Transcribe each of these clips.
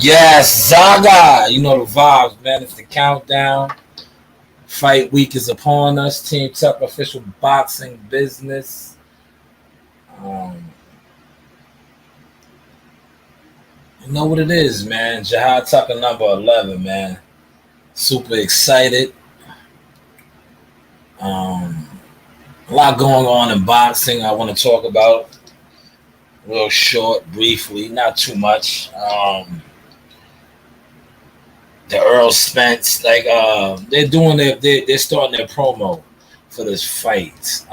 Yes, Zaga. You know the vibes, man. It's the countdown. Fight week is upon us. Team Tuck official boxing business. Um, you know what it is, man. Jihad Tucker number 11, man. Super excited. Um, a lot going on in boxing. I want to talk about real short, briefly, not too much. The Earl Spence, they're doing they're starting their promo for this fight.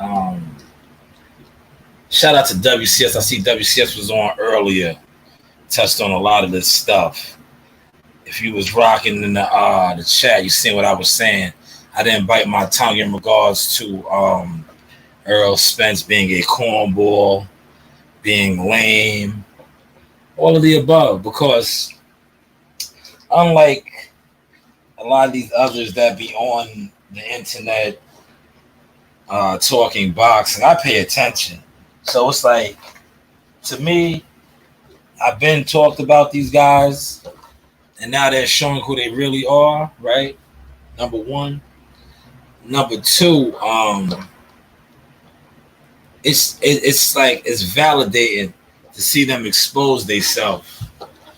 Shout out to WCS. I see WCS was on earlier, touched on a lot of this stuff. If you was rocking in the chat, you seen what I was saying. I didn't bite my tongue in regards to Earl Spence being a cornball, being lame, all of the above, because unlike a lot of these others that be on the internet talking boxing, I pay attention. So it's like, to me, I've been talked about these guys, and now they're showing who they really are, right? Number one. Number two, it's like it's validating to see them expose themselves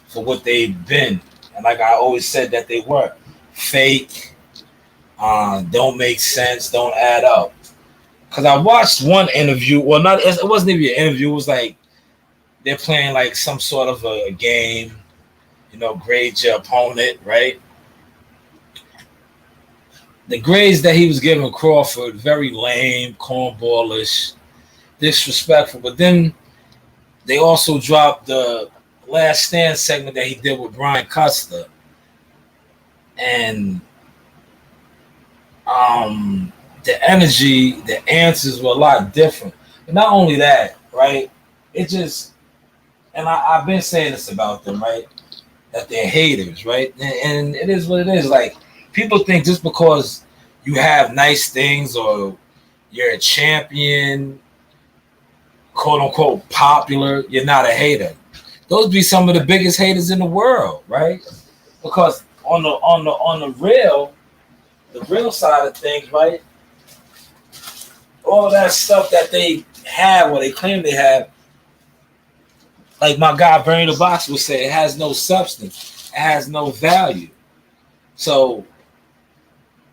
for what they've been, and like I always said that they were fake, don't make sense, don't add up. Because I watched one interview, well, not it wasn't even an interview. It was like they're playing like some sort of a game, grade your opponent, right? The grades that he was giving Crawford, very lame, cornballish, disrespectful. But then they also dropped the last stand segment that he did with Brian Custer. And the energy, the answers were a lot different. But not only that, right? It just, and I've been saying this about them, right? That they're haters, right? And it is what it is. Like, people think just because you have nice things or you're a champion, quote unquote popular, you're not a hater. Those be some of the biggest haters in the world, right? Because on the real side of things, right? All that stuff that they have or they claim they have, like my guy Bernie the Box would say, it has no substance, it has no value. So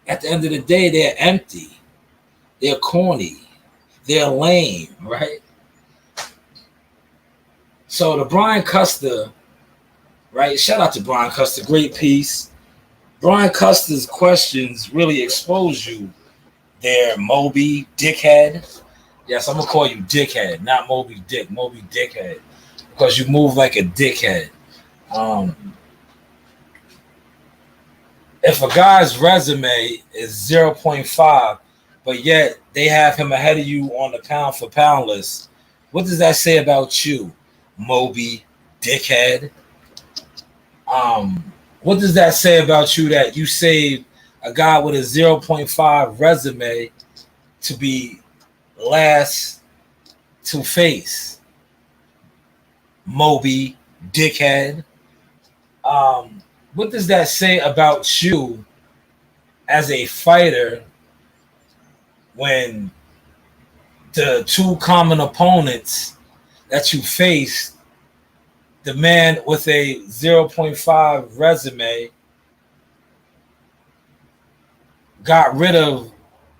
at the end of the day, they're empty, they're corny, they're lame, right? So the Brian Custer, right? Shout out to Brian Custer, great piece. Brian Custer's questions really expose you there, Moby Dickhead. Yes, I'm gonna call you Dickhead, not Moby Dick, Moby Dickhead, because you move like a dickhead. If a guy's resume is 0.5, but yet they have him ahead of you on the pound for pound list, what does that say about you, Moby Dickhead? What does that say about you that you saved a guy with a 0.5 resume to be last to face? Moby Dickhead. What does that say about you as a fighter when the two common opponents that you face, the man with a 0.5 resume, got rid of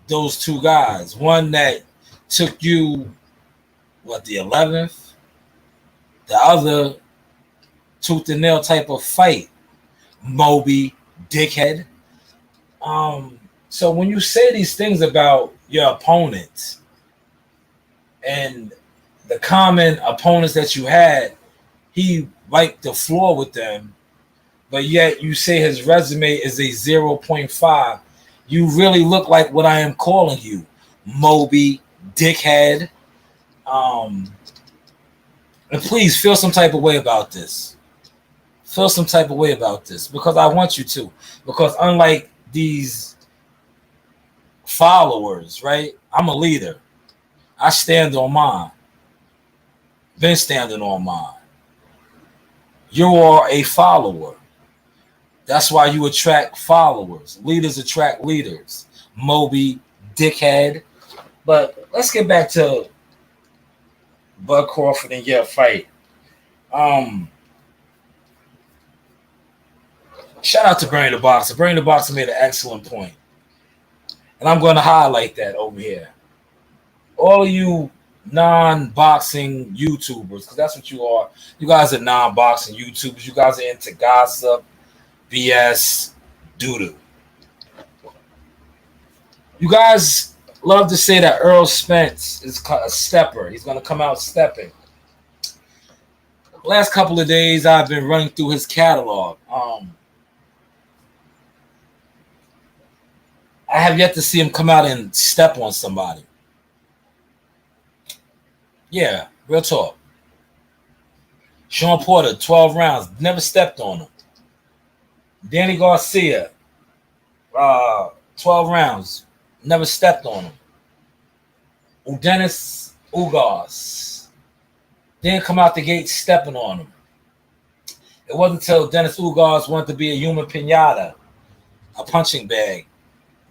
those two guys? One that took you, the 11th? The other, tooth and nail type of fight. Moby Dickhead. So when you say these things about your opponents and the common opponents that you had, he wiped the floor with them, but yet you say his resume is a 0.5. You really look like what I am calling you, Moby Dickhead. And please feel some type of way about this. Feel some type of way about this, because I want you to. Because unlike these followers, right? I'm a leader. I stand on mine. Been standing on mine. You are a follower. That's why you attract followers. Leaders attract leaders. Moby, dickhead. But let's get back to Bud Crawford and your fight. Shout out to Bernie the Boxer. Bernie the Boxer made an excellent point. And I'm going to highlight that over here. All of you non-boxing YouTubers, because that's what you are. You guys are non-boxing YouTubers. You guys are into gossip, BS, doo-doo. You guys love to say that Earl Spence is a stepper. He's going to come out stepping. The last couple of days, I've been running through his catalog. I have yet to see him come out and step on somebody. Yeah, real talk. Sean Porter, 12 rounds, never stepped on him. Danny Garcia, 12 rounds, never stepped on him. Dennis Ugas didn't come out the gate stepping on him. It wasn't until Dennis Ugas wanted to be a human pinata, a punching bag,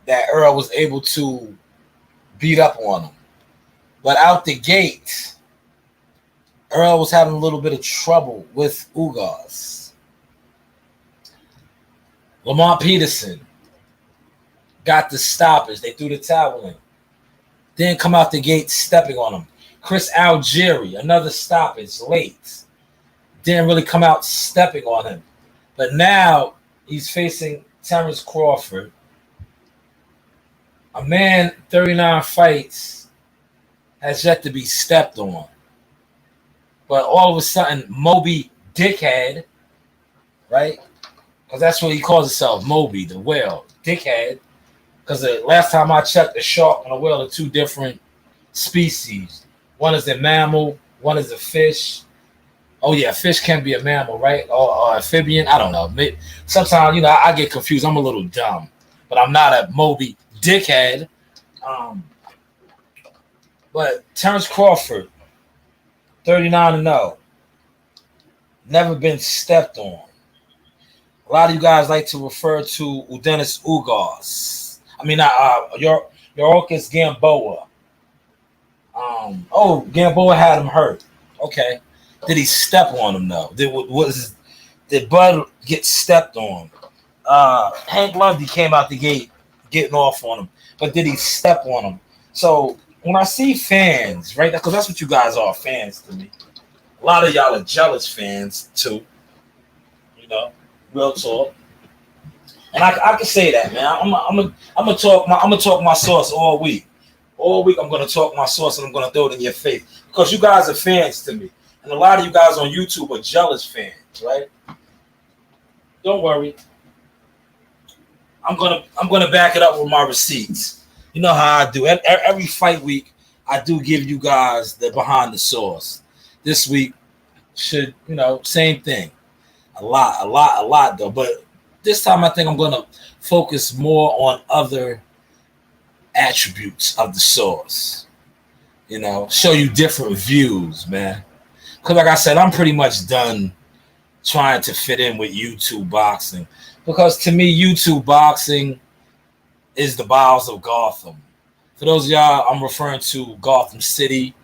that Earl was able to beat up on him. But out the gate, Earl was having a little bit of trouble with Ugas. Lamont Peterson got the stoppage. They threw the towel in. Didn't come out the gate stepping on him. Chris Algieri, another stoppage late. Didn't really come out stepping on him. But now he's facing Terrence Crawford. A man, 39 fights, has yet to be stepped on. But all of a sudden, Moby Dickhead, right? Because that's what he calls himself, Moby, the whale, Dickhead. Because the last time I checked, the shark and the whale are two different species. One is a mammal, one is a fish. Oh, yeah, fish can be a mammal, right? Or amphibian. I don't know. Sometimes, I get confused. I'm a little dumb. But I'm not a Moby Dickhead. But Terrence Crawford, 39-0. Never been stepped on. A lot of you guys like to refer to Dennis Ugas. I mean, Yorkis Gamboa. Gamboa had him hurt. Okay. Did he step on him, though? Did Bud get stepped on? Hank Lundy came out the gate getting off on him. But did he step on him? So when I see fans, right, because that's what you guys are, fans to me. A lot of y'all are jealous fans, too. Real talk. And I can say that, man. I'm gonna talk my sauce all week. All week I'm gonna talk my sauce and I'm gonna throw it in your face. Because you guys are fans to me. And a lot of you guys on YouTube are jealous fans, right? Don't worry. I'm gonna back it up with my receipts. You know how I do. Every fight week, I do give you guys the behind the sauce. This week same thing. A lot though. But this time I think I'm gonna focus more on other attributes of the sauce. Show you different views, man. Because like I said, I'm pretty much done trying to fit in with YouTube boxing. Because to me, YouTube boxing is the bowels of Gotham. For those of y'all, I'm referring to Gotham City,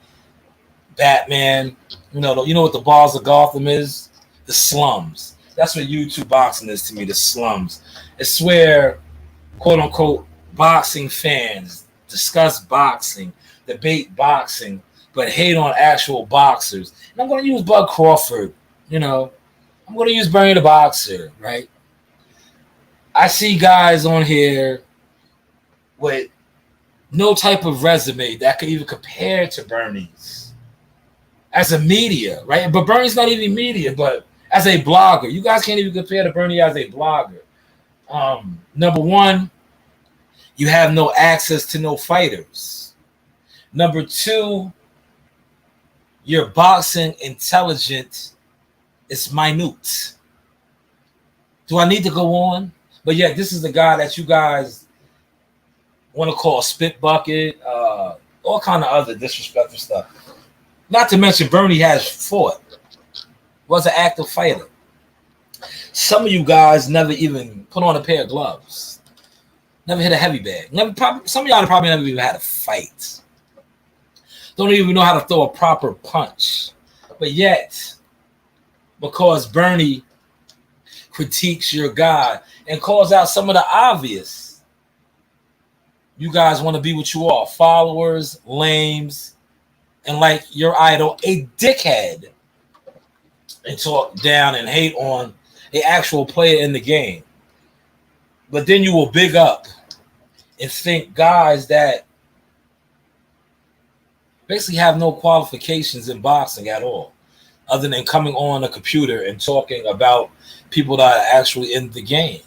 Batman. You know what the bowels of Gotham is? The slums. That's what YouTube boxing is to me, the slums. It's where, quote unquote, boxing fans discuss boxing, debate boxing, but hate on actual boxers. And I'm going to use Bud Crawford, I'm going to use Bernie the Boxer, right? I see guys on here with no type of resume that could even compare to Bernie's as a media, right? But Bernie's not even media, but as a blogger, you guys can't even compare to Bernie as a blogger. Number one, you have no access to no fighters. Number two, your boxing intelligence is minute. Do I need to go on? But yeah, this is the guy that you guys want to call spit bucket, all kind of other disrespectful stuff. Not to mention Bernie has fought, was an active fighter. Some of you guys never even put on a pair of gloves. Never hit a heavy bag. Some of y'all probably never even had a fight. Don't even know how to throw a proper punch. But yet, because Bernie critiques your guy and calls out some of the obvious, you guys want to be what you are, followers, lames, and like your idol, a dickhead, and talk down and hate on the actual player in the game. But then you will big up and think guys that basically have no qualifications in boxing at all, other than coming on a computer and talking about people that are actually in the game.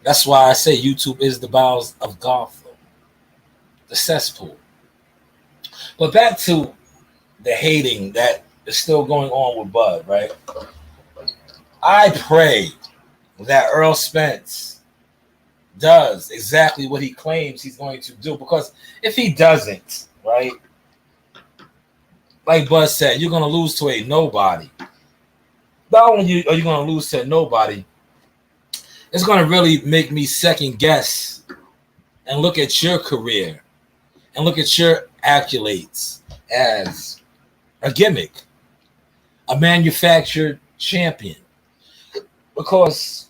That's why I say YouTube is the bowels of Gotham, the cesspool. But back to the hating that is still going on with Bud, right? I pray that Earl Spence does exactly what he claims he's going to do, because if he doesn't, right, like Bud said, you're going to lose to a nobody. Not only are you going to lose to a nobody, it's going to really make me second guess and look at your career and look at your accolades as a gimmick, a manufactured champion. Because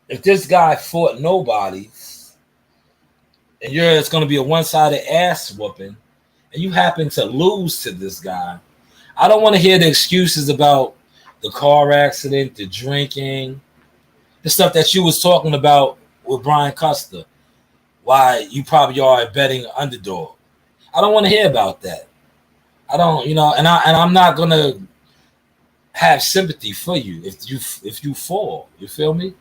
if this guy fought nobody and it's going to be a one-sided ass whooping and you happen to lose to this guy, I don't want to hear the excuses about the car accident, the drinking, the stuff that you was talking about with Brian Custer, why you probably are a betting underdog. I don't want to hear about that. I don't, and I'm not going to have sympathy for you if you fall. You feel me?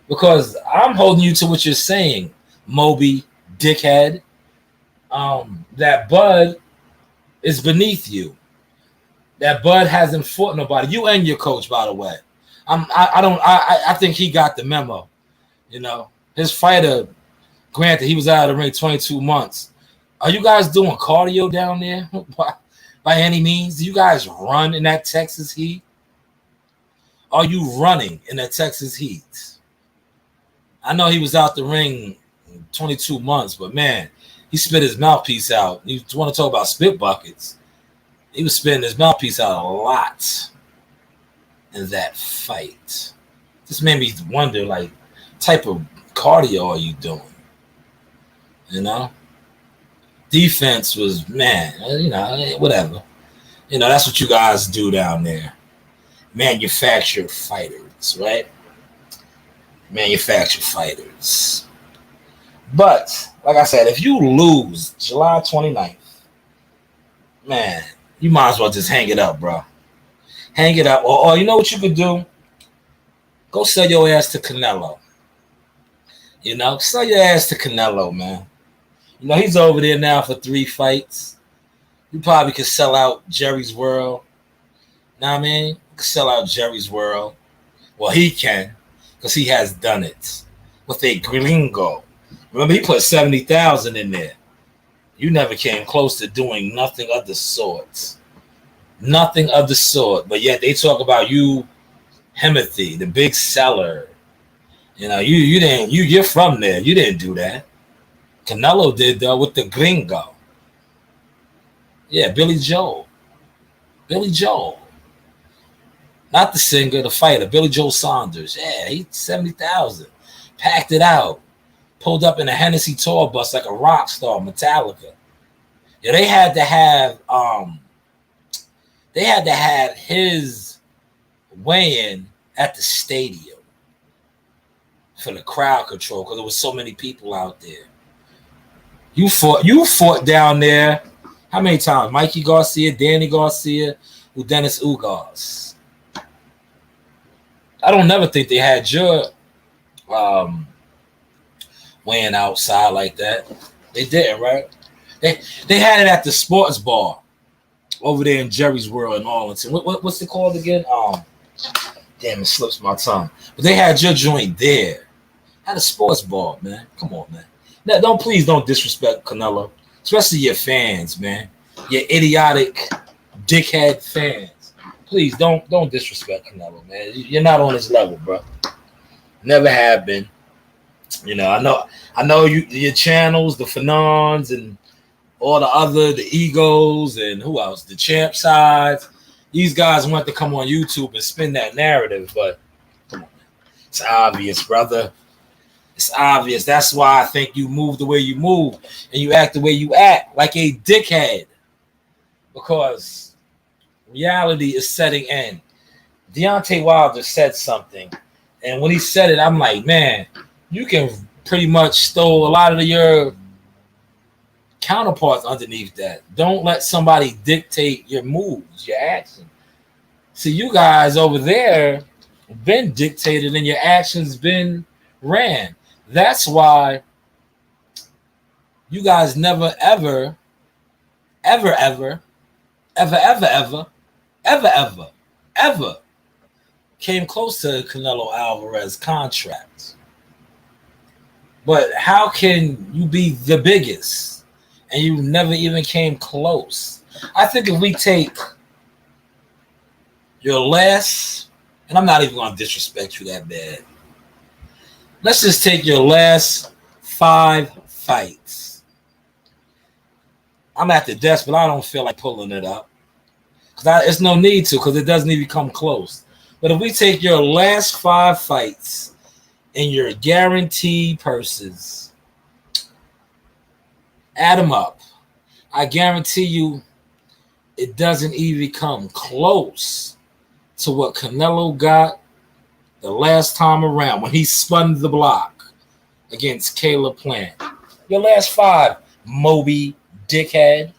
Because I'm holding you to what you're saying, Moby, dickhead. That Bud is beneath you. That Bud hasn't fought nobody. You and your coach, by the way. I think he got the memo. His fighter, granted, he was out of the ring 22 months. Are you guys doing cardio down there by any means? Do you guys run in that Texas heat? Are you running in that Texas heat? I know he was out the ring 22 months, but man, he spit his mouthpiece out. You want to talk about spit buckets? He was spitting his mouthpiece out a lot in that fight. This made me wonder, like, type of cardio are you doing? Defense was, man, whatever. That's what you guys do down there. Manufactured fighters, right? Manufactured fighters. But, like I said, if you lose July 29th, man, you might as well just hang it up, bro. Hang it up. Or you know what you could do? Go sell your ass to Canelo. Sell your ass to Canelo, man. He's over there now for 3 fights. You probably could sell out Jerry's World. Know what I mean? You could sell out Jerry's World. Well, he can, because he has done it with a gringo. Remember, he put 70,000 in there. You never came close to doing nothing of the sort. Nothing of the sort. But yet they talk about you, Himothy, the big seller. You didn't. You're from there. You didn't do that. Canelo did, though, with the gringo. Yeah, Billy Joel. Billy Joel. Not the singer, the fighter. Billy Joel Saunders. Yeah, he 70,000. Packed it out. Pulled up in a Hennessy tour bus like a rock star, Metallica. Yeah, they had to have his weigh-in at the stadium for the crowd control because there was so many people out there. You fought down there. How many times? Mikey Garcia, Danny Garcia, Dennis Ugas. I don't never think they had your weighing outside like that. They didn't, right? They had it at the sports bar over there in Jerry's World in Arlington. What's it called again? Damn, it slips my tongue. But they had your joint there. Had a sports bar, man. Come on, man. Now, please don't disrespect Canelo, especially your fans, man. Your idiotic, dickhead fans. Please don't disrespect Canelo, man. You're not on his level, bro. Never have been. I know your channels, the Fanons and all the egos and who else, the champ sides. These guys want to come on YouTube and spin that narrative, but come on, it's obvious, brother. It's obvious. That's why I think you move the way you move and you act the way you act, like a dickhead. Because reality is setting in. Deontay Wilder said something, and when he said it, I'm like, man, you can pretty much stole a lot of your counterparts underneath that. Don't let somebody dictate your moves, your action. See, you guys over there been dictated and your actions been ran. That's why you guys never ever came close to Canelo Alvarez contract. But how can you be the biggest and you never even came close? I think if we take your last, and I'm not even going to disrespect you that bad. Let's just take your last 5 fights. I'm at the desk, but I don't feel like pulling it up. It's no need to, because it doesn't even come close. But if we take your last 5 fights and your guaranteed purses, add them up, I guarantee you it doesn't even come close to what Canelo got the last time around when he spun the block against Caleb Plant. Your last 5, Moby dickhead.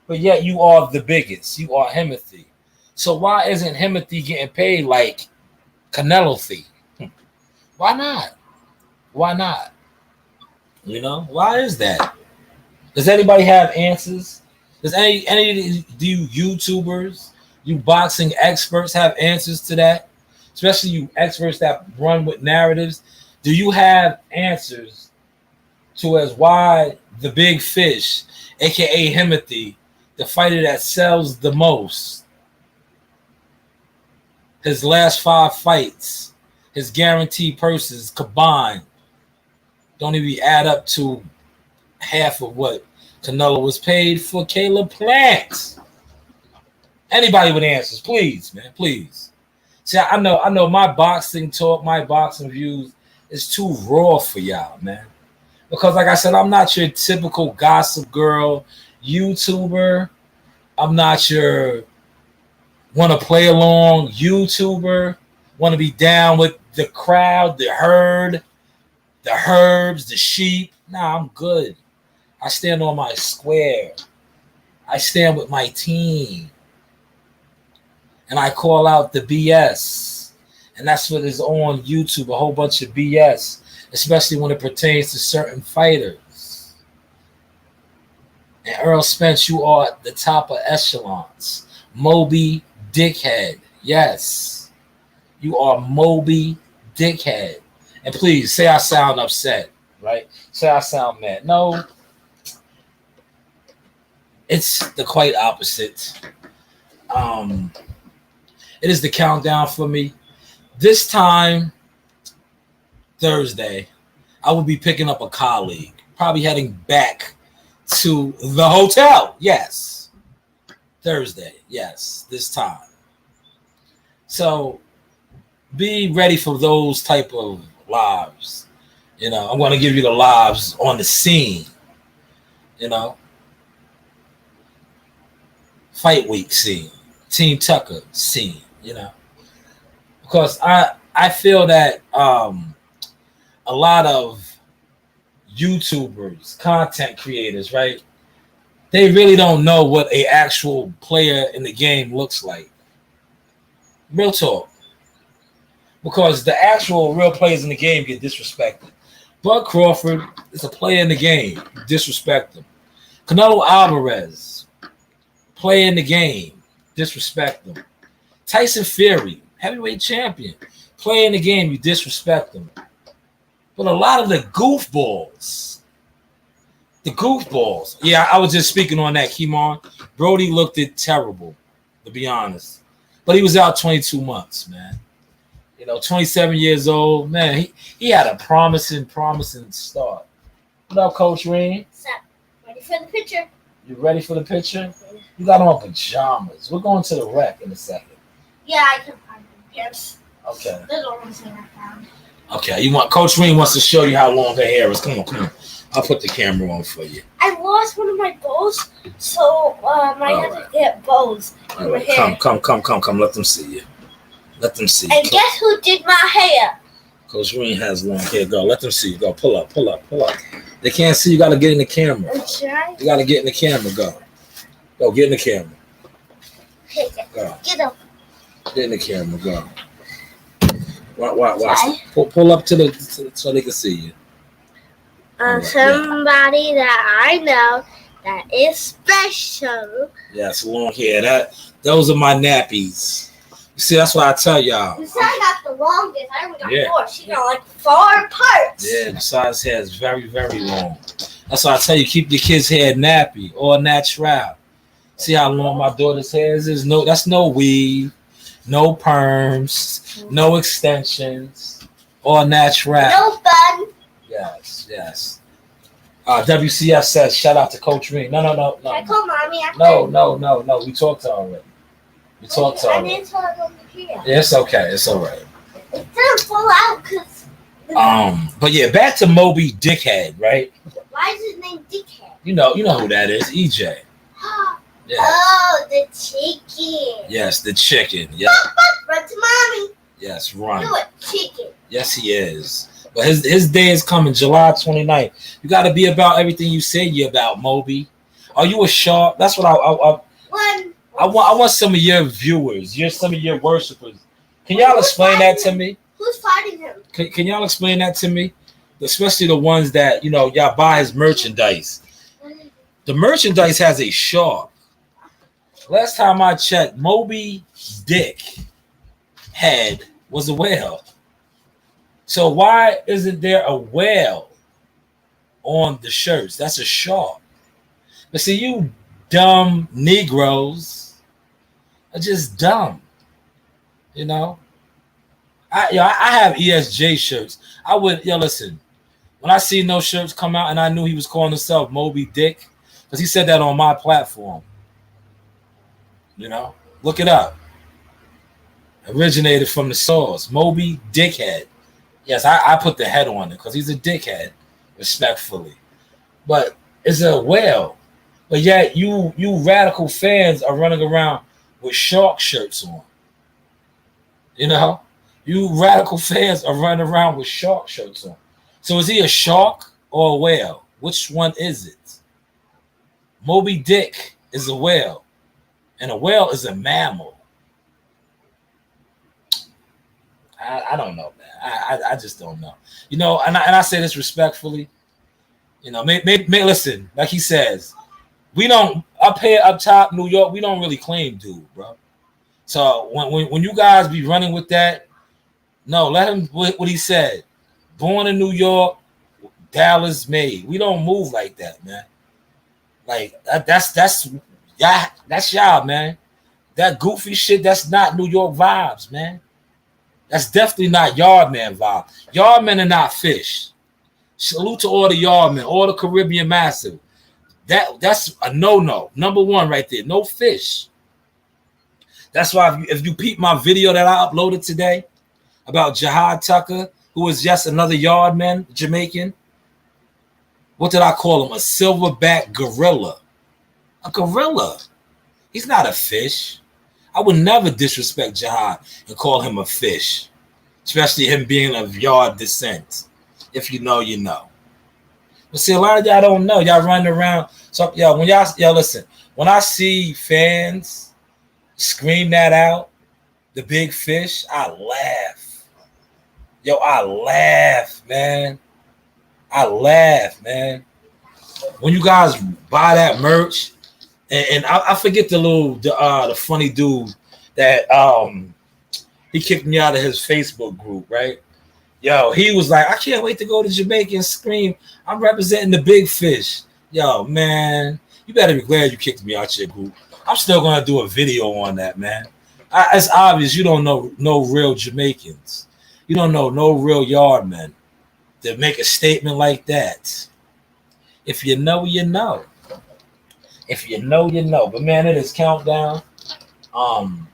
But yet you are the biggest. You are Himothy. So why isn't Himothy getting paid like Canelo fee? Why not? Why not? Why is that? Does anybody have answers? Does any do you YouTubers, you boxing experts have answers to that? Especially you experts that run with narratives. Do you have answers to as why the big fish, aka Himothy, the fighter that sells the most, his last 5 fights, his guaranteed purses combined don't even add up to half of what Canelo was paid for Caleb Plant? Anybody with answers, please, man, please. See, I know my boxing talk, my boxing views is too raw for y'all, man. Because like I said, I'm not your typical gossip girl YouTuber. I'm not your want to play along YouTuber. Want to be down with the crowd, the herd, the herbs, the sheep. Nah, I'm good. I stand on my square. I stand with my team. And I call out the BS. And that's what is on YouTube, a whole bunch of BS, especially when it pertains to certain fighters. And Earl Spence, you are at the top of echelons. Moby dickhead. Yes. You are Moby dickhead. And please, say I sound upset, right? Say I sound mad. No. It's the quite opposite. It is the countdown for me. This time, Thursday, I will be picking up a colleague, probably heading back to the hotel. Yes. Thursday. Yes. This time. So be ready for those type of lives. I'm going to give you the lives on the scene. Fight week scene. Team Tucker scene. Because I feel that a lot of YouTubers, content creators, right? They really don't know what an actual player in the game looks like. Real talk. Because the actual real players in the game get disrespected. Bud Crawford is a player in the game. Disrespect him. Canelo Alvarez, player in the game. Disrespect him. Tyson Fury, heavyweight champion, play in the game, you disrespect them. But a lot of the goofballs, yeah, I was just speaking on that, Kimon. Brody looked it terrible, to be honest. But he was out 22 months, man. 27 years old, man. He had a promising start. What up, Coach Reed? What's up? Ready for the picture? You ready for the picture? You got on pajamas. We're going to the rec in a second. Yeah, I can find the pants. Okay. They're the only thing I found. Okay, Coach Reed wants to show you how long her hair is. Come on. I'll put the camera on for you. I lost one of my bows, so I had to get bows. All right, come. Let them see you. Let them see. And guess who did my hair? Coach Reed has long hair. Go. Let them see you. Go. Pull up. They can't see. You got to get in the camera. I'm trying. You got to get in the camera. Go. Get in the camera. Go. Get up. Get in the camera. Go. Watch. Pull up to so they can see you. Somebody that I know that is special. Yes, long hair. Those are my nappies. You see, that's what I tell y'all. Besides, I got the longest. I only got 4. She got like 4 parts. Yeah, besides, hair is very, very long. That's why I tell you, keep your kids' hair nappy or natural. See how long my daughter's hair is? That's no weave, no perms, no extensions, or natural. No bun. Yes. WCF says, shout out to Coach Reed. No. Can I call Mommy after? No. We talked to her already. I didn't tell her over here. Yeah, it's okay. It's all right. It didn't fall out because... But yeah, back to Moby Dickhead, right? Why is his name Dickhead? You know who that is, EJ. Yeah. Oh, the chicken. Yes, the chicken. Yeah. Run to Mommy. Yes, run. Do it, chicken. Yes, he is. But his day is coming, July 29th. You got to be about everything you say you're about, Moby. Are you a shark? That's what I want some of your viewers, some of your worshipers. Can y'all explain that to me? Who's fighting him? Can y'all explain that to me? Especially the ones that, y'all buy his merchandise. The merchandise has a shark. Last time I checked, Moby Dick head was a whale. So why isn't there a whale on the shirts? That's a shark. But see, you dumb Negroes are just dumb. I have ESJ shirts. I would, listen, when I see no shirts come out and I knew he was calling himself Moby Dick, because he said that on my platform. Look it up. Originated from the source. Moby Dickhead. Yes, I put the head on it because he's a dickhead, respectfully. But it's a whale. But yet you radical fans are running around with shark shirts on. You radical fans are running around with shark shirts on. So is he a shark or a whale? Which one is it? Moby Dick is a whale. And a whale is a mammal. I don't know, man. I just don't know. And I say this respectfully. Listen, like he says, we don't up here up top, New York, we don't really claim dude, bro. So when you guys be running with that, no, let him what he said. Born in New York, Dallas made. We don't move like that, man. Like that's y'all, man. That goofy shit, that's not New York vibes, man. That's definitely not Yardman vibe. Yardmen are not fish. Salute to all the Yardmen, all the Caribbean Massive. That's a no-no. Number one right there. No fish. That's why if you peep my video that I uploaded today about Jihad Tucker, who is just another Yardman, Jamaican. What did I call him? A silverback gorilla. A gorilla. He's not a fish. I would never disrespect Jihad and call him a fish, especially him being of Yard descent. If you know, you know. But see, a lot of y'all don't know. Y'all running around. So, listen. When I see fans scream that out, the big fish, I laugh. I laugh, man. When you guys buy that merch, and I forget the funny dude that he kicked me out of his Facebook group, right? He was like, I can't wait to go to Jamaica and scream, I'm representing the big fish. Man, you better be glad you kicked me out your group. I'm still gonna do a video on that, man. It's obvious you don't know no real Jamaicans. You don't know no real yardmen that make a statement like that. If you know, you know. If you know, you know. But man, it is countdown. Um,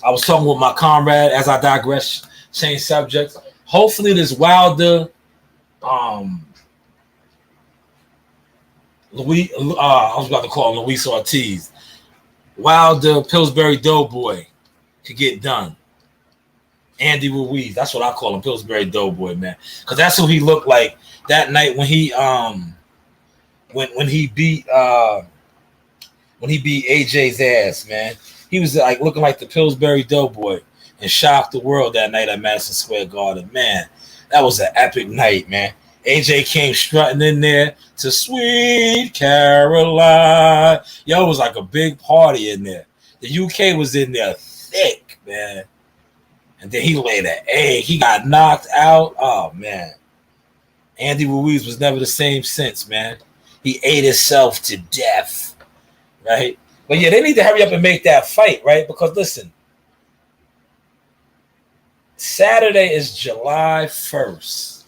I was talking with my comrade as I digress, change subjects. Hopefully, this Wilder, um, I was about to call him Luis Ortiz. Wilder Pillsbury Doughboy could get done. Andy Ruiz, that's what I call him, Pillsbury Doughboy, man, because that's who he looked like that night when he when he beat AJ's ass, man. He was like looking like the Pillsbury Doughboy and shocked the world that night at Madison Square Garden, man. That was an epic night, man. AJ came strutting in there to Sweet Caroline. Yo, it was like a big party in there. The UK was in there thick, man. And then he laid an egg. He got knocked out. Oh, man. Andy Ruiz was never the same since, man. He ate himself to death, right? But, yeah, they need to hurry up and make that fight, right? Because, listen, Saturday is July 1st.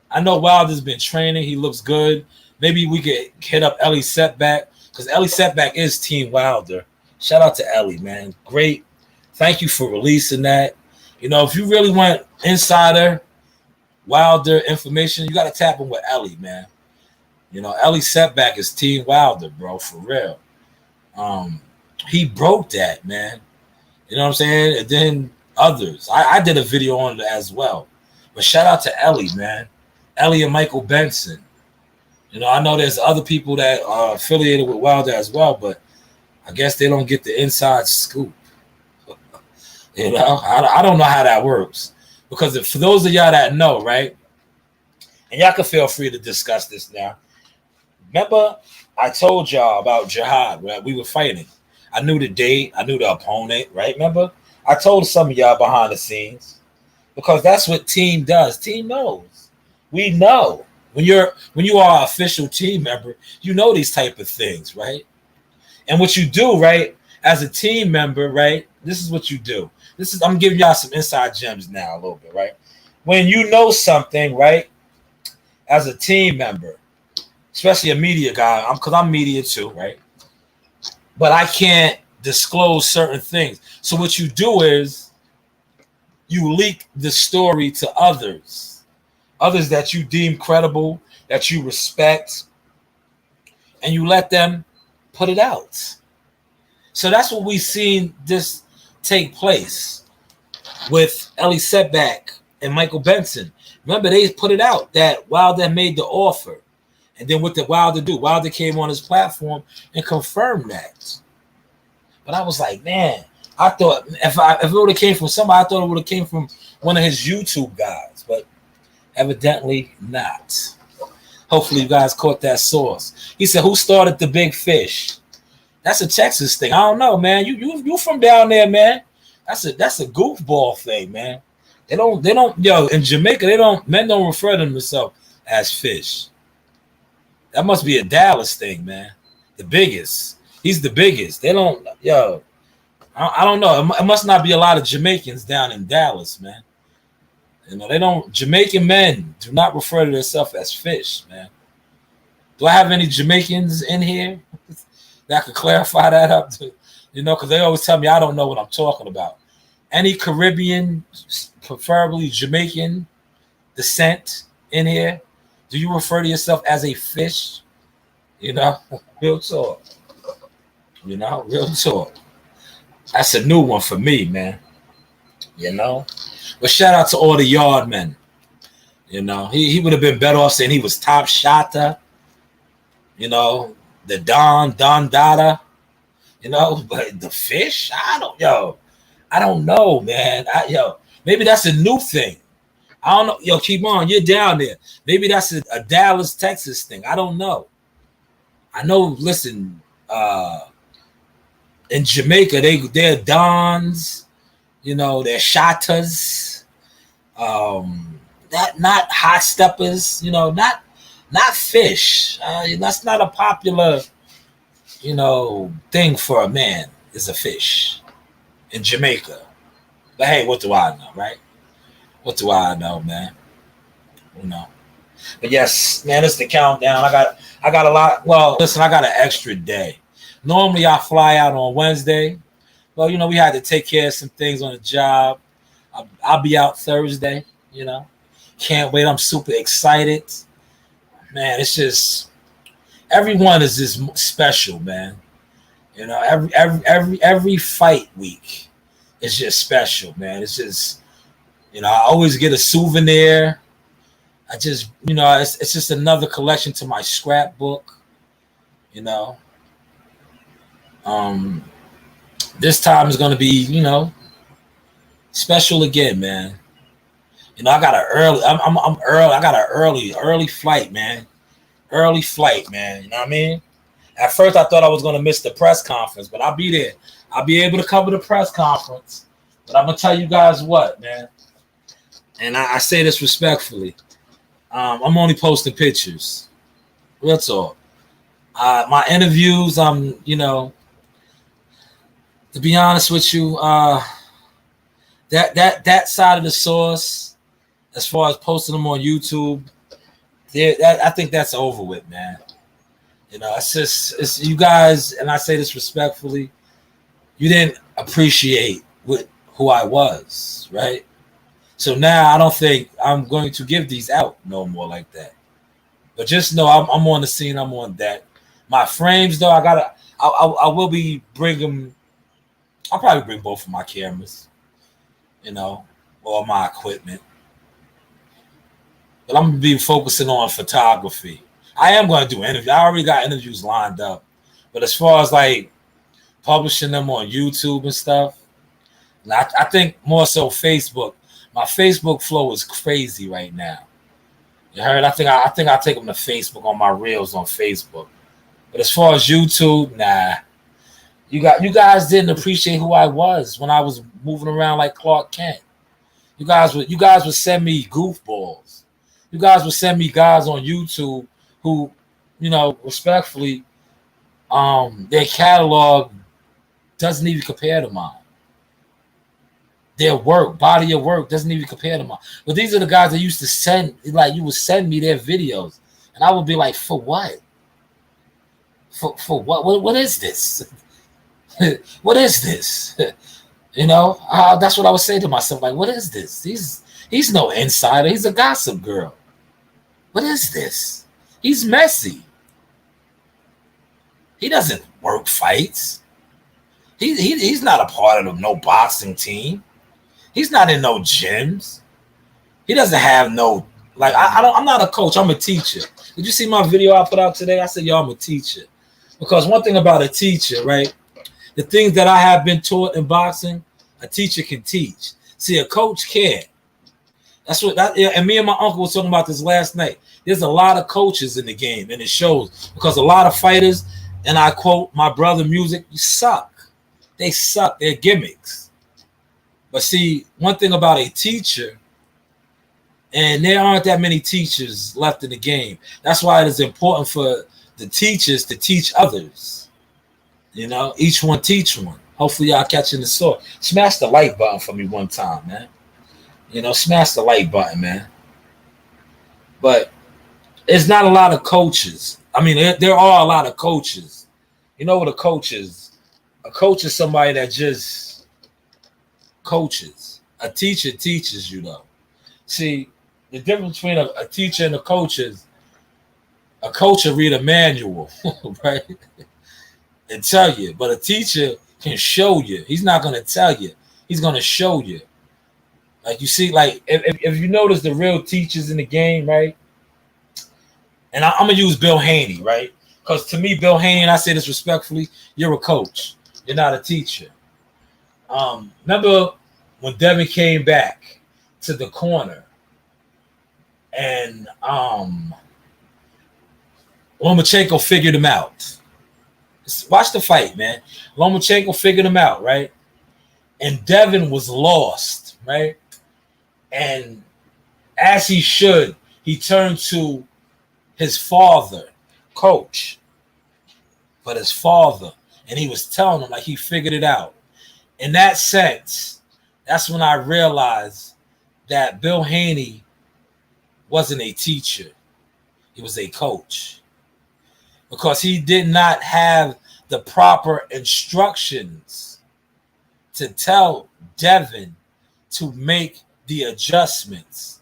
I know Wilder's been training. He looks good. Maybe we could hit up Ellie Setback because Ellie Setback is Team Wilder. Shout out to Ellie, man. Great. Thank you for releasing that. You know, if you really want insider Wilder information, you got to tap in with Ellie, man. You know, Ellie Setback is Team Wilder, bro, for real. He broke that, man. You know what I'm saying? And then others. I did a video on it as well. But shout out to Ellie, man. Ellie and Michael Benson. You know, I know there's other people that are affiliated with Wilder as well, but I guess they don't get the inside scoop. You know, I don't know how that works. Because for those of y'all that know, right, and y'all can feel free to discuss this now. Remember, I told y'all about Jihad, right? We were fighting. I knew the date. I knew the opponent, right? Remember? I told some of y'all behind the scenes. Because that's what team does. Team knows. We know. When you are an official team member, you know these type of things, right? And what you do, right, as a team member, right, this is what you do. I'm giving y'all some inside gems now a little bit, right? When you know something, right, as a team member, especially a media guy, because I'm media too, right? But I can't disclose certain things. So what you do is you leak the story to others that you deem credible, that you respect, and you let them put it out. So that's what we've seen this take place with Ellie Setback and Michael Benson. Remember, they put it out that Wilder made the offer. And then what did Wilder do? Wilder came on his platform and confirmed that. But I was like, man, I thought if it would have came from somebody, I thought it would have came from one of his YouTube guys. But evidently not. Hopefully you guys caught that source. He said, who started the big fish? That's a Texas thing. I don't know, man. You from down there, man. That's a goofball thing, man. They don't in Jamaica, men don't refer to themselves as fish. That must be a Dallas thing, man. The biggest. He's the biggest. They don't, I don't know. It must not be a lot of Jamaicans down in Dallas, man. You know, Jamaican men do not refer to themselves as fish, man. Do I have any Jamaicans in here that could clarify that up to, because they always tell me I don't know what I'm talking about. Any Caribbean, preferably Jamaican descent in here, do you refer to yourself as a fish? Real talk. Real talk. That's a new one for me, man. But shout out to all the yard men. He would have been better off saying he was top shotter. The Don Dada. But the fish, I don't know, man. Maybe that's a new thing. I don't know. Yo, keep on. You're down there. Maybe that's a Dallas, Texas thing. I don't know. I know, listen, in Jamaica, they're Dons, they're Shatas, not hot steppers, not fish. That's not a popular, thing for a man is a fish. in Jamaica. But hey, what do I know, right? What do I know, man? You know. But yes, man, it's the countdown. I got a lot. Well, listen, I got an extra day. Normally I fly out on Wednesday. Well, we had to take care of some things on the job. I'll be out Thursday. Can't wait. I'm super excited, man. It's just everyone is just special, man. Every fight week is just special, man. It's just I always get a souvenir. I just it's just another collection to my scrapbook. You know, this time is gonna be special again, man. I got an early. I'm early. I got an early flight, man. Early flight, man. You know what I mean? At first, I thought I was gonna miss the press conference, but I'll be there. I'll be able to cover the press conference. But I'm gonna tell you guys what, man. And I say this respectfully. I'm only posting pictures. That's all. My interviews, to be honest with you, that side of the source, as far as posting them on YouTube, I think that's over with, man. It's you guys, and I say this respectfully, you didn't appreciate who I was, right? So now I don't think I'm going to give these out no more like that. But just know I'm on the scene. I'm on that. My frames, though, I will be bringing. I'll probably bring both of my cameras, or my equipment. But I'm gonna be focusing on photography. I am going to do interviews. I already got interviews lined up. But as far as like publishing them on YouTube and stuff, I think more so Facebook. My Facebook flow is crazy right now. You heard? I think I'll take them to Facebook on my reels on Facebook. But as far as YouTube, nah. You guys didn't appreciate who I was when I was moving around like Clark Kent. You guys would send me goofballs. You guys would send me guys on YouTube who, respectfully, their catalog doesn't even compare to mine. Their work, body of work, doesn't even compare to mine. But these are the guys that used to send, like, you would send me their videos, and I would be like, for what? For what? What is this? What is this? That's what I would say to myself. Like, what is this? He's no insider. He's a gossip girl. What is this? He's messy. He doesn't work fights. He's not a part of no boxing team. He's not in no gyms. He doesn't have no, like, I'm not a coach. I'm a teacher. Did you see my video I put out today? I said, I'm a teacher. Because one thing about a teacher, right? The things that I have been taught in boxing, a teacher can teach. See, a coach can't. And me and my uncle was talking about this last night. There's a lot of coaches in the game, and it shows. Because a lot of fighters, and I quote my brother Music, suck. They suck. They're gimmicks. But see, one thing about a teacher, and there aren't that many teachers left in the game. That's why it is important for the teachers to teach others. Each one teach one. Hopefully y'all catching the sword. Smash the like button for me one time, man. Smash the like button, man. But it's not a lot of coaches. I mean, there are a lot of coaches. You know what a coach is? A coach is somebody that just coaches. A teacher teaches you, though. See, the difference between a teacher and a coach is a coach will read a manual, right? And tell you. But a teacher can show you. He's not going to tell you. He's going to show you. Like, you see, like, if you notice the real teachers in the game, right? And I'm going to use Bill Haney, right? Because to me, Bill Haney, and I say this respectfully, you're a coach. You're not a teacher. Remember when Devin came back to the corner and Lomachenko figured him out. Watch the fight, man. Lomachenko figured him out, right? And Devin was lost, right? And as he should, he turned to his father, coach, but his father, and he was telling him like he figured it out. in that sense, that's when I realized that Bill Haney wasn't a teacher. He was a coach. Because he did not have the proper instructions to tell Devin to make the adjustments.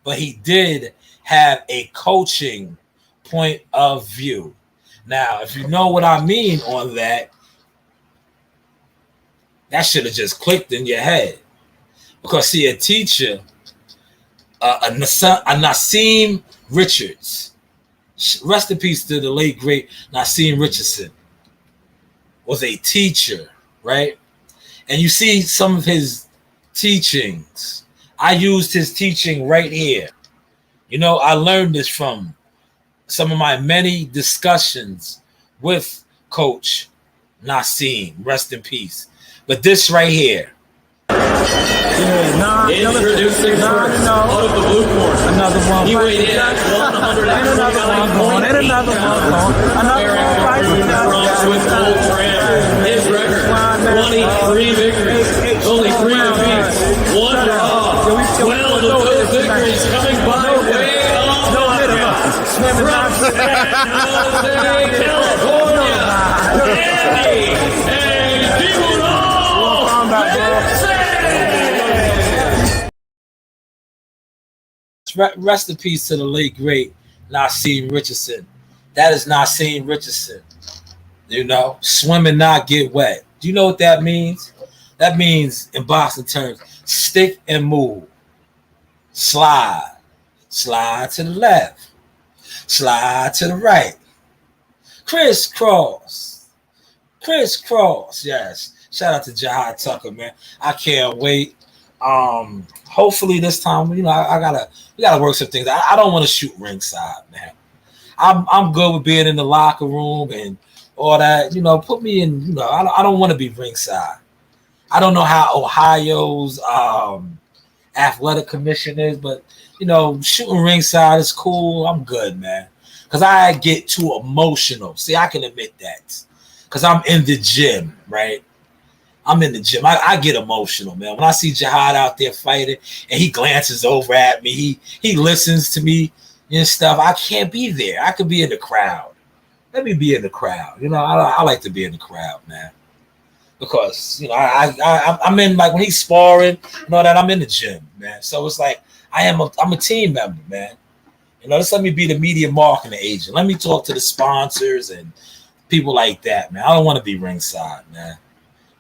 But he did have a coaching point of view. Now, if you know what I mean on that, that should have just clicked in your head. Because, see, a teacher, a Nassim Richards, rest in peace to the late, great Nassim Richardson, was a teacher, right? And you see some of his teachings. I used his teaching right here. You know, I learned this from some of my many discussions with Coach Nassim, rest in peace. But this right here. Introducing first out of the blue corner. Another one. He weighed in at 129.8 from Swiss Gold Tram. His record, 23 victories, only 3 defeats, 1 draw, 12 of those victories coming by way of knockout. From San Jose, California, Andy and Dibuno. Rest in peace to the late, great Nassim Richardson. That is Nassim Richardson. You know, swim and not get wet. Do you know what that means? That means, in boxing terms, stick and move. Slide. Slide to the left. Slide to the right. Crisscross. Crisscross. Yes. Shout out to Jihad Tucker, man. I can't wait. Hopefully this time, you know, we gotta work some things. I don't want to shoot ringside, man. I'm good with being in the locker room and all that. You know, put me in. You know, I don't want to be ringside. I don't know how Ohio's athletic commission is, but you know, shooting ringside is cool. I'm good, man. Cause I get too emotional. See, I can admit that. Cause I'm in the gym, right? I'm in the gym. I get emotional, man. When I see Jihad out there fighting and he glances over at me, he listens to me and stuff. I can't be there. I could be in the crowd. Let me be in the crowd. You know, I like to be in the crowd, man. Because, you know, I'm in, like, when he's sparring and all that, I'm in the gym, man. So it's like I'm a team member, man. You know, just let me be the media marketing agent. Let me talk to the sponsors and people like that, man. I don't want to be ringside, man.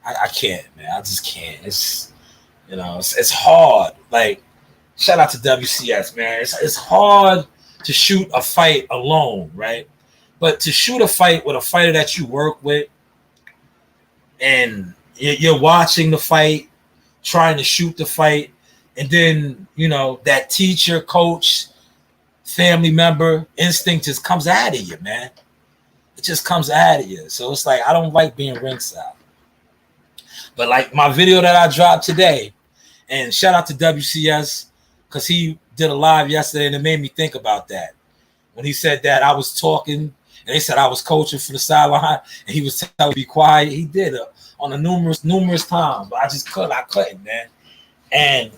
I can't, man. I just can't. It's, you know, it's hard. Like, shout out to WCS, man. It's hard to shoot a fight alone, right? But to shoot a fight with a fighter that you work with, and you're watching the fight, trying to shoot the fight, and then, you know, that teacher, coach, family member instinct just comes out of you, man. It just comes out of you. So it's like, I don't like being ringside. But like my video that I dropped today, and shout out to WCS, because he did a live yesterday and it made me think about that. When he said that I was talking and they said I was coaching for the sideline and he was telling me to be quiet. He did it on a numerous times, but I couldn't, man. And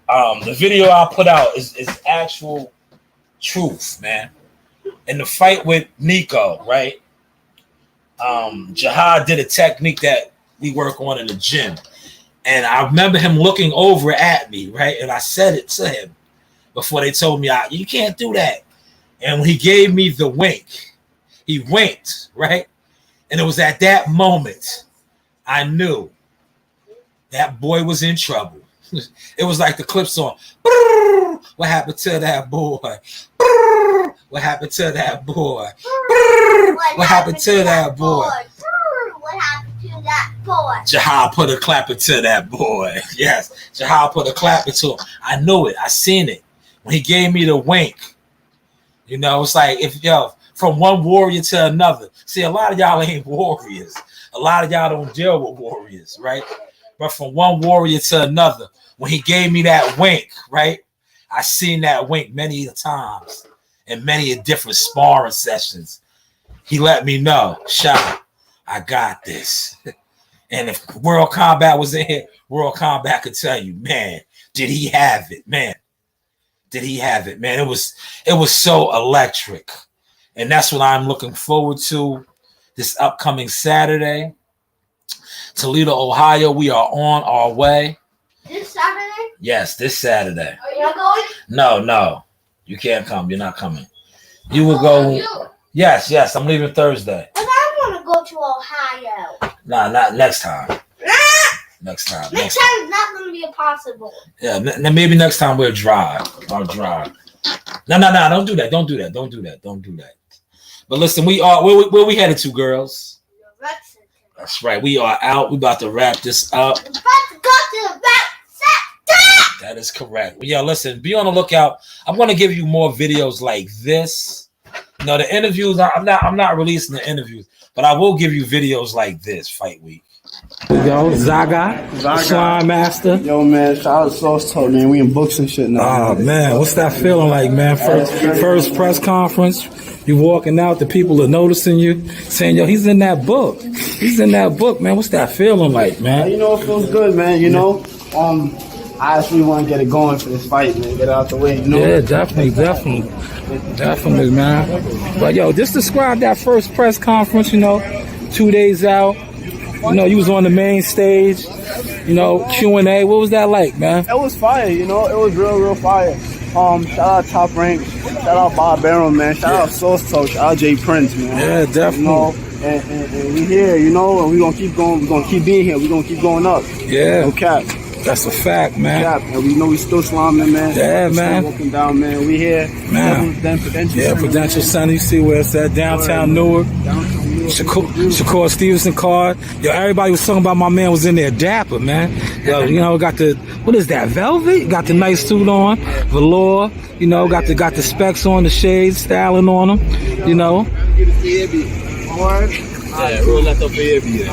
the video I put out is actual truth, man. In the fight with Nico, right? Jihad did a technique that we work on in the gym. And I remember him looking over at me, right? And I said it to him before they told me, you can't do that. And when he gave me the wink, he winked, right? And it was at that moment I knew that boy was in trouble. It was like the clip song. What happened to that boy? What happened to that boy? What happened to that boy? What happened to that boy? Jihad put a clap into that boy. Yes, Jihad put a clap into him. I knew it. I seen it. When he gave me the wink, you know, it's like, from one warrior to another. See, a lot of y'all ain't warriors. A lot of y'all don't deal with warriors, right? But from one warrior to another, when he gave me that wink, right? I seen that wink many times in many different sparring sessions. He let me know, Sean, I got this. And if World Combat was in here, World Combat could tell you, man, did he have it, man? Did he have it, man? It was so electric. And that's what I'm looking forward to this upcoming Saturday. Toledo, Ohio, we are on our way. This Saturday? Yes, this Saturday. Are you not going? No. You can't come. You're not coming. You will go. Yes, I'm leaving Thursday. But I want to go to Ohio. Nah, not next time. Next time. Next time is not going to be possible. Yeah, maybe next time we'll drive. I'll drive. No, don't do that. Don't do that. But listen, we are where we headed to, girls. Lexington. That's right. We are out. We about to wrap this up. We're about to go to the Lexington. That is correct. Yeah, listen, be on the lookout. I'm going to give you more videos like this. You know, the interviews, I'm not releasing the interviews, but I will give you videos like this, Fight Week. Here we go, Zaga, Slime Master. Yo, man, shout out to Sauce Talk, man. We in books and shit now. Oh, man, what's that feeling like, man? First press conference, you walking out, the people are noticing you, saying, yo, he's in that book. He's in that book, man. What's that feeling like, man? You know, it feels good, man. You know, I actually want to get it going for this fight, man. Get it out the way, you know? Yeah, definitely, man. But, yo, just describe that first press conference, you know, 2 days out. You know, you was on the main stage, you know, Q&A. What was that like, man? It was fire, you know. It was real fire. Shout out Top Rank. Shout out Bob Barrow, man. Shout out Sauce Talk. Shout out Jay Prince, man. Yeah, definitely. You know, and we here, you know, and we going to keep going. We're going to keep being here. We're going to keep going up. Yeah. No cap. That's a fact, man. Cap. And we know we still slamming, man. Yeah, man. Still walking down, man. We here. Man. Prudential Center. You see where it's at, downtown Newark. Shakur Stevenson card. Yo, everybody was talking about my man was in there dapper, man. Yo, you know, got the, what is that, velvet? Got the nice suit on, velour, you know, got the specs on, the shades, styling on them, you know. Yeah, roll that up for AB.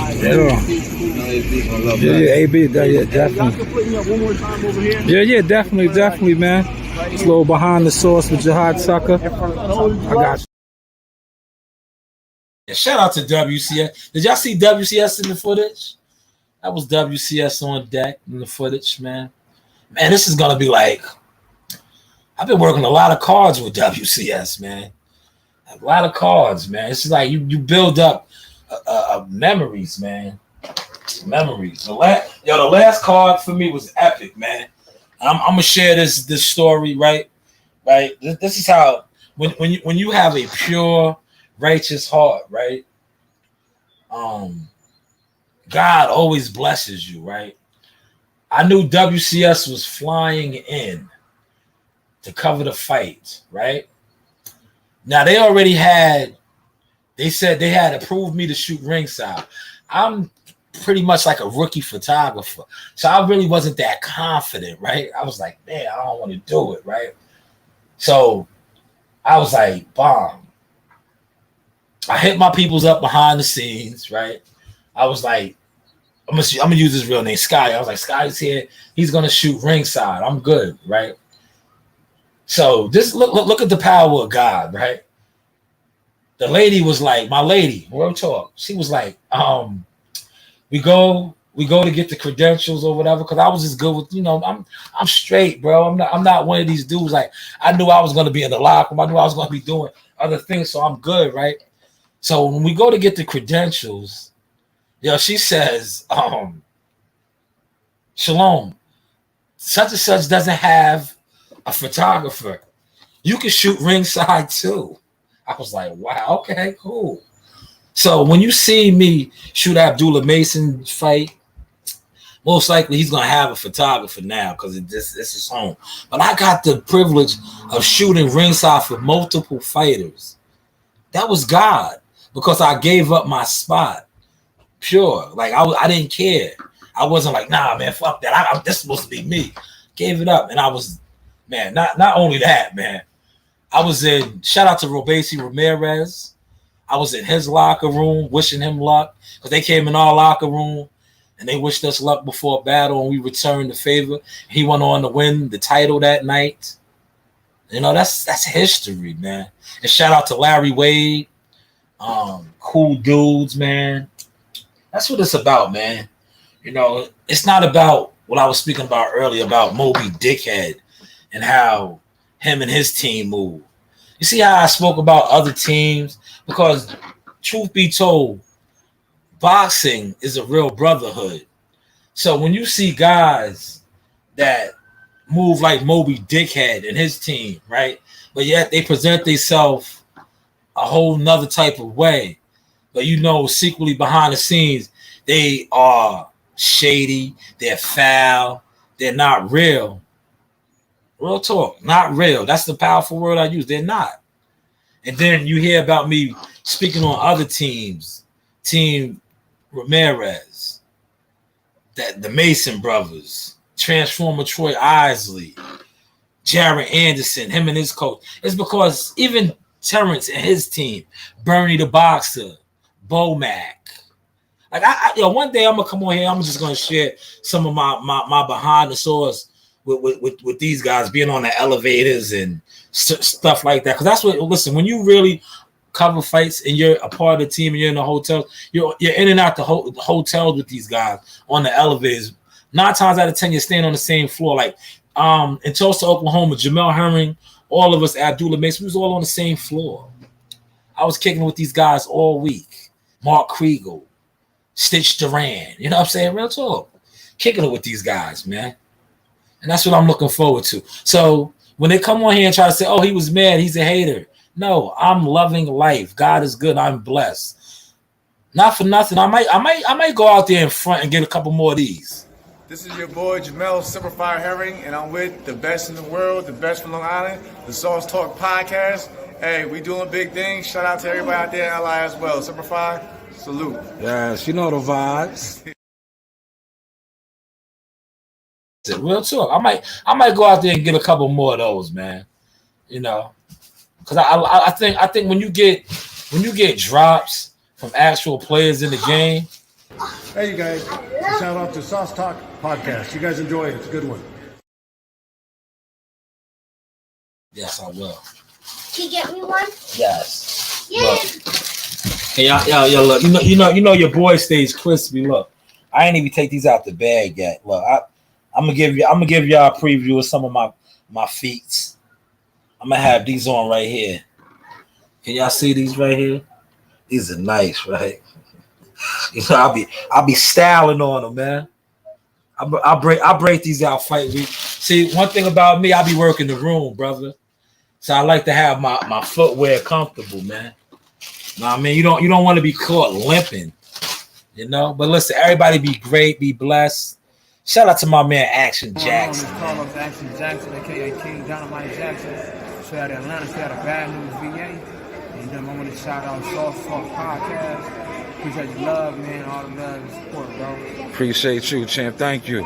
Yeah, AB, definitely. Yeah, definitely, man. It's a little behind the source with Jihad Tucker. I got you. Yeah, shout out to WCS. Did y'all see WCS in the footage? That was WCS on deck in the footage, man. Man, this is going to be like, I've been working a lot of cards with WCS, man. A lot of cards, man. It's like you build up memories, man. Memories. The last card for me was epic, man. I'm gonna share this story, right? This is how when you have a pure, righteous heart, right? God always blesses you, right? I knew WCS was flying in to cover the fight, right? Now they said they had approved me to shoot ringside. I'm pretty much like a rookie photographer. So I really wasn't that confident, right? I was like, man, I don't want to do it, right? So I was like, bomb. I hit my peoples up behind the scenes, right? I was like, I'm gonna use his real name, Sky. I was like, Sky's here. He's gonna shoot ringside. I'm good, right? So this look at the power of God, right? The lady was like, my lady, real talk. She was like, we go to get the credentials or whatever, because I was just good with, you know, I'm straight, bro. I'm not one of these dudes. Like, I knew I was gonna be in the locker room. I knew I was gonna be doing other things, so I'm good, right? So when we go to get the credentials, she says, Shalom, such and such doesn't have a photographer. You can shoot ringside too. I was like, wow, okay, cool. So when you see me shoot Abdullah Mason's fight, most likely he's gonna have a photographer now because this is home. But I got the privilege of shooting ringside for multiple fighters. That was God, because I gave up my spot. Pure, like I didn't care. I wasn't like, nah, man, fuck that. This is supposed to be me. Gave it up, and I was, man. Not only that, man. I was in. Shout out to Robesi Ramirez. I was in his locker room wishing him luck, because they came in our locker room and they wished us luck before a battle, and we returned the favor. He went on to win the title that night. You know, that's history, man. And shout out to Larry Wade. Cool dudes, man. That's what it's about, man. You know, it's not about what I was speaking about earlier about Moby Dickhead and how him and his team move. You see how I spoke about other teams? Because truth be told, boxing is a real brotherhood. So when you see guys that move like Moby Dickhead and his team, right? But yet they present themselves a whole nother type of way. But you know, secretly behind the scenes, they are shady, they're foul, they're not real. Real talk, not real. That's the powerful word I use. They're not. And then you hear about me speaking on other teams, Team Ramirez, that the Mason brothers, Transformer Troy Isley, Jared Anderson, him and his coach. It's because even Terrence and his team, Bernie the Boxer, Bomac. Like one day I'm gonna come on here. I'm just gonna share some of my behind the scenes with these guys being on the elevators and stuff like that. Because that's what. Listen, when you really cover fights and you're a part of the team and you're in the hotel, you're in and out the hotels with these guys on the elevators. 9 times out of 10, you're staying on the same floor. Like in Tulsa, Oklahoma, Jamel Herring, all of us, Abdullah Mason, we was all on the same floor. I was kicking with these guys all week. Mark Kriegel, Stitch Duran, you know what I'm saying? Real talk. Kicking it with these guys, man. And that's what I'm looking forward to. So when they come on here and try to say, oh, he was mad, he's a hater. No, I'm loving life. God is good. I'm blessed. Not for nothing. I might go out there in front and get a couple more of these. This is your boy Jamel Simplified Herring, and I'm with the best in the world, the best from Long Island, the Sauce Talk Podcast. Hey, we doing big things. Shout out to everybody out there in LI as well. Simplified, salute. Yes, you know the vibes. Real talk. I might go out there and get a couple more of those, man. You know, because I think when you get drops from actual players in the game. Hey, you guys. Shout out to Sauce Talk Podcast. You guys enjoy it. It's a good one. Yes, I will. Can you get me one? Yes. Yeah. Hey, yo, look. You know your boy stays crispy. Look, I ain't even take these out the bag yet. Look, I'm gonna give y'all a preview of some of my feats. I'm gonna have these on right here. Can y'all see these right here? These are nice, right? You know, I'll be styling on them, man. I break these out fight week. See, one thing about me, I be working the room, brother. So I like to have my footwear comfortable, man. Know what I mean? You don't want to be caught limping, you know. But listen, everybody be great, be blessed. Shout out to my man Action Jackson. Carlos Action Jackson, aka King Dynamite Jackson. Straight out of Atlanta, straight out of Bad News, VA. And then I want to shout out Sauce Talk Podcast. Appreciate your love, man. All the love and support, bro. Appreciate you, champ. Thank you.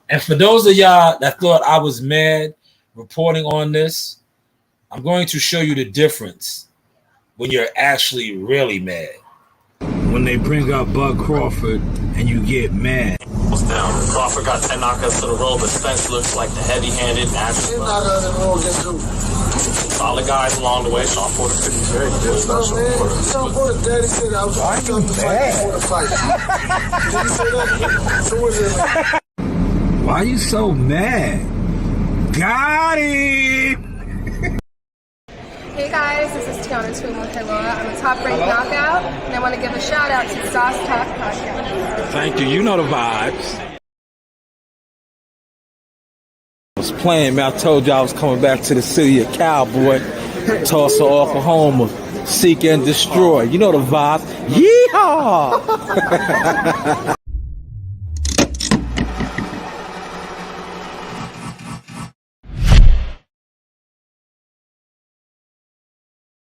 And for those of y'all that thought I was mad reporting on this, I'm going to show you the difference when you're actually really mad. When they bring up Bud Crawford and you get mad. Down. Crawford got 10 knockouts to the roll, but Spence looks like the heavy-handed natural. Solid guys along the way. Sean Porter pretty very good. Sean Porter, daddy said I was tough to fight before the fight. Did you say that? So was it like, why you so mad? Got it! Hey guys, this is Tiana Tuimu-Kailua. I'm a top-ranked knockout, and I want to give a shout-out to Sauce Talk Podcast. Thank you. You know the vibes. I was playing, man. I told you I was coming back to the city of Cowboy, Tulsa, Oklahoma. Seek and destroy. You know the vibes. Yeehaw!